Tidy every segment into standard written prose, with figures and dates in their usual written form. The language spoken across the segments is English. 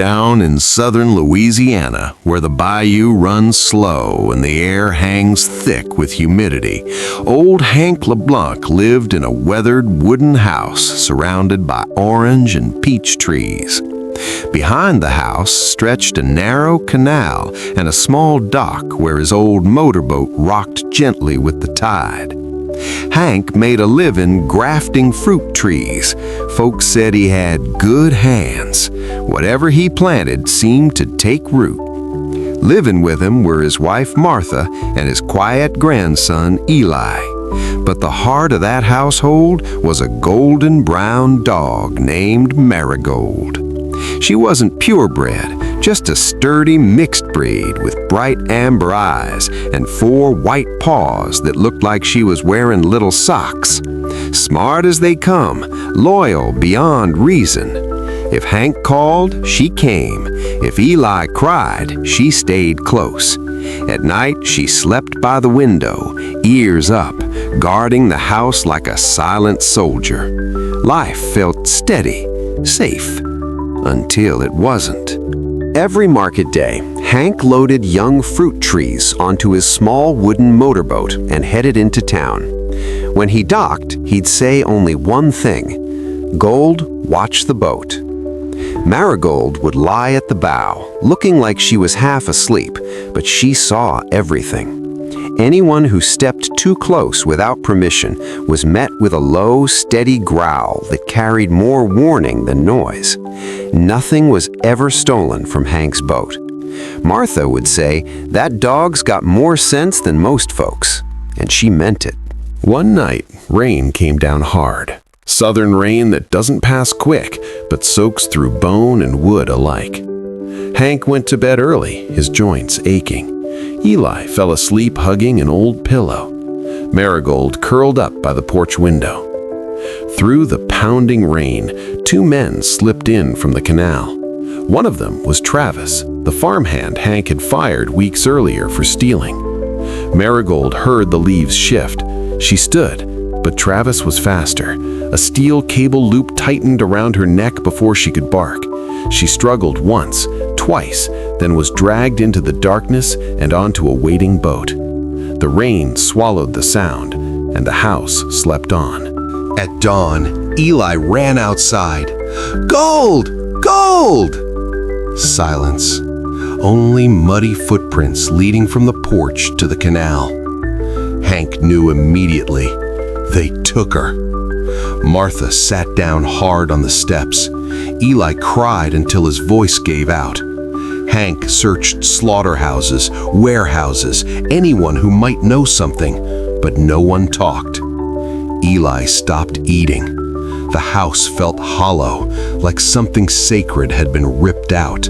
Down in southern Louisiana, where the bayou runs slow and the air hangs thick with humidity, old Hank LeBlanc lived in a weathered wooden house surrounded by orange and peach trees. Behind the house stretched a narrow canal and a small dock where his old motorboat rocked gently with the tide. Hank made a living grafting fruit trees. Folks said he had good hands. Whatever he planted seemed to take root. Living with him were his wife Martha and his quiet grandson Eli. But the heart of that household was a golden brown dog named Marigold. She wasn't purebred, just a sturdy mixed breed with bright amber eyes and 4 white paws that looked like she was wearing little socks. Smart as they come, loyal beyond reason. If Hank called, she came. If Eli cried, she stayed close. At night, she slept by the window, ears up, guarding the house like a silent soldier. Life felt steady, safe. Until it wasn't. Every market day, Hank loaded young fruit trees onto his small wooden motorboat and headed into town. When he docked, he'd say only one thing: "Gold, watch the boat." Marigold would lie at the bow, looking like she was half asleep, but she saw everything. Anyone who stepped too close without permission was met with a low, steady growl that carried more warning than noise. Nothing was ever stolen from Hank's boat. Martha would say, "That dog's got more sense than most folks," and she meant it. One night, rain came down hard. Southern rain that doesn't pass quick, but soaks through bone and wood alike. Hank went to bed early, his joints aching. Eli fell asleep hugging an old pillow. Marigold curled up by the porch window. Through the pounding rain, 2 men slipped in from the canal. One of them was Travis, the farmhand Hank had fired weeks earlier for stealing. Marigold heard the leaves shift. She stood, but Travis was faster. A steel cable loop tightened around her neck before she could bark. She struggled once, twice, then was dragged into the darkness and onto a waiting boat. The rain swallowed the sound, and the house slept on. At dawn, Eli ran outside. "Gold! Gold!" Silence. Only muddy footprints leading from the porch to the canal. Hank knew immediately. They took her. Martha sat down hard on the steps. Eli cried until his voice gave out. Hank searched slaughterhouses, warehouses, anyone who might know something, but no one talked. Eli stopped eating. The house felt hollow, like something sacred had been ripped out.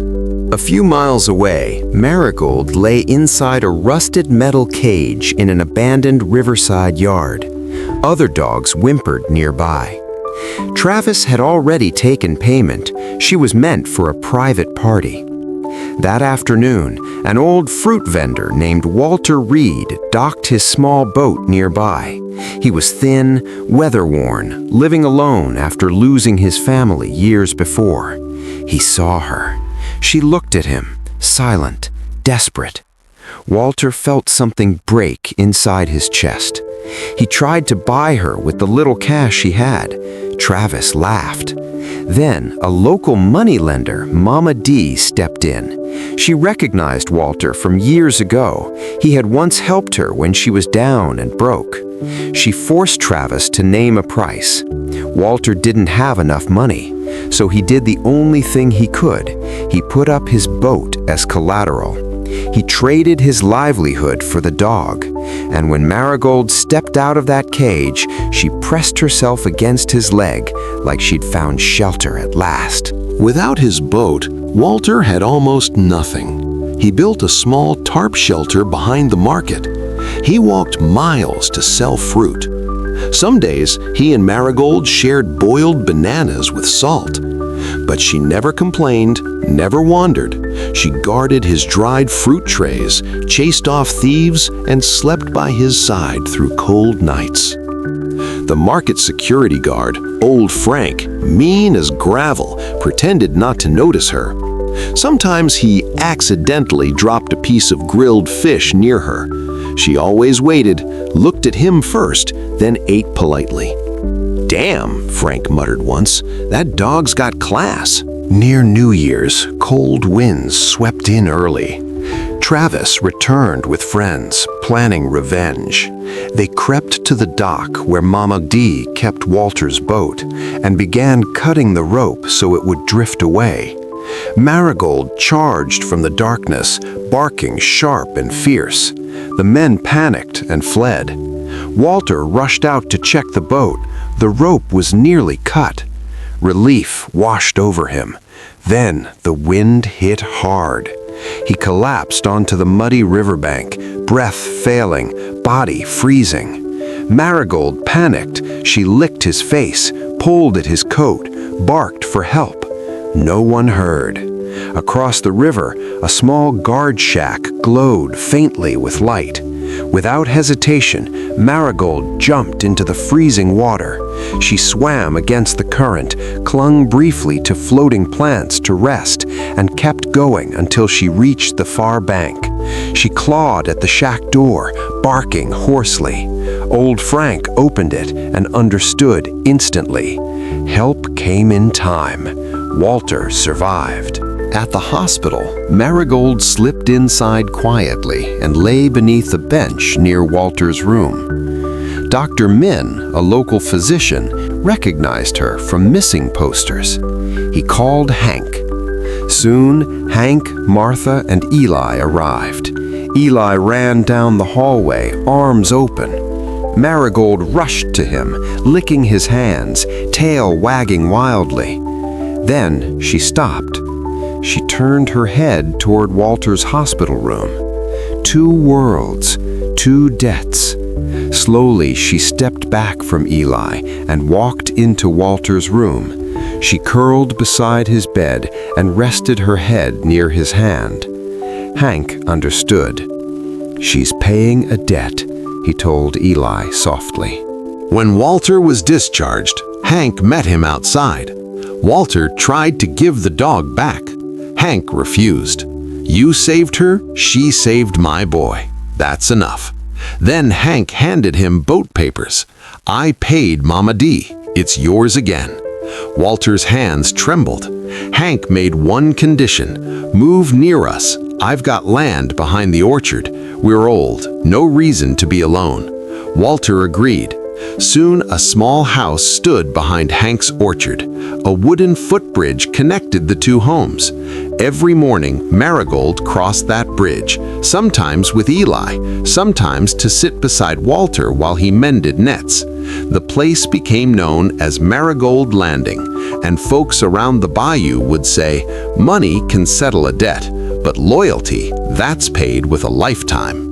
A few miles away, Marigold lay inside a rusted metal cage in an abandoned riverside yard. Other dogs whimpered nearby. Travis had already taken payment. She was meant for a private party. That afternoon, an old fruit vendor named Walter Reed docked his small boat nearby. He was thin, weather-worn, living alone after losing his family years before. He saw her. She looked at him, silent, desperate. Walter felt something break inside his chest. He tried to buy her with the little cash she had. Travis laughed. Then a local moneylender, Mama D, stepped in. She recognized Walter from years ago. He had once helped her when she was down and broke. She forced Travis to name a price. Walter didn't have enough money, so he did the only thing he could. He put up his boat as collateral. He traded his livelihood for the dog, and when Marigold stepped out of that cage, she pressed herself against his leg like she'd found shelter at last. Without his boat, Walter had almost nothing. He built a small tarp shelter behind the market. He walked miles to sell fruit. Some days, he and Marigold shared boiled bananas with salt. But she never complained, never wandered. She guarded his dried fruit trays, chased off thieves, and slept by his side through cold nights. The market security guard, Old Frank, mean as gravel, pretended not to notice her. Sometimes he accidentally dropped a piece of grilled fish near her. She always waited, looked at him first, then ate politely. "Damn," Frank muttered once, "that dog's got class." Near New Year's, cold winds swept in early. Travis returned with friends, planning revenge. They crept to the dock where Mama D kept Walter's boat and began cutting the rope so it would drift away. Marigold charged from the darkness, barking sharp and fierce. The men panicked and fled. Walter rushed out to check the boat. The rope was nearly cut. Relief washed over him. Then the wind hit hard. He collapsed onto the muddy riverbank, breath failing, body freezing. Marigold panicked. She licked his face, pulled at his coat, barked for help. No one heard. Across the river, a small guard shack glowed faintly with light. Without hesitation, Marigold jumped into the freezing water. She swam against the current, clung briefly to floating plants to rest, and kept going until she reached the far bank. She clawed at the shack door, barking hoarsely. Old Frank opened it and understood instantly. Help came in time. Walter survived. At the hospital, Marigold slipped inside quietly and lay beneath a bench near Walter's room. Dr. Min, a local physician, recognized her from missing posters. He called Hank. Soon, Hank, Martha, and Eli arrived. Eli ran down the hallway, arms open. Marigold rushed to him, licking his hands, tail wagging wildly. Then she stopped. She turned her head toward Walter's hospital room. Two worlds, two deaths. Slowly, she stepped back from Eli and walked into Walter's room. She curled beside his bed and rested her head near his hand. Hank understood. "She's paying a debt," he told Eli softly. When Walter was discharged, Hank met him outside. Walter tried to give the dog back. Hank refused. "You saved her, she saved my boy. That's enough." Then Hank handed him boat papers. "I paid Mama D. It's yours again." Walter's hands trembled. Hank made one condition: "Move near us. I've got land behind the orchard. We're old, no reason to be alone." Walter agreed. Soon a small house stood behind Hank's orchard. A wooden footbridge connected the two homes. Every morning, Marigold crossed that bridge, sometimes with Eli, sometimes to sit beside Walter while he mended nets. The place became known as Marigold Landing, and folks around the bayou would say, "Money can settle a debt, but loyalty, that's paid with a lifetime."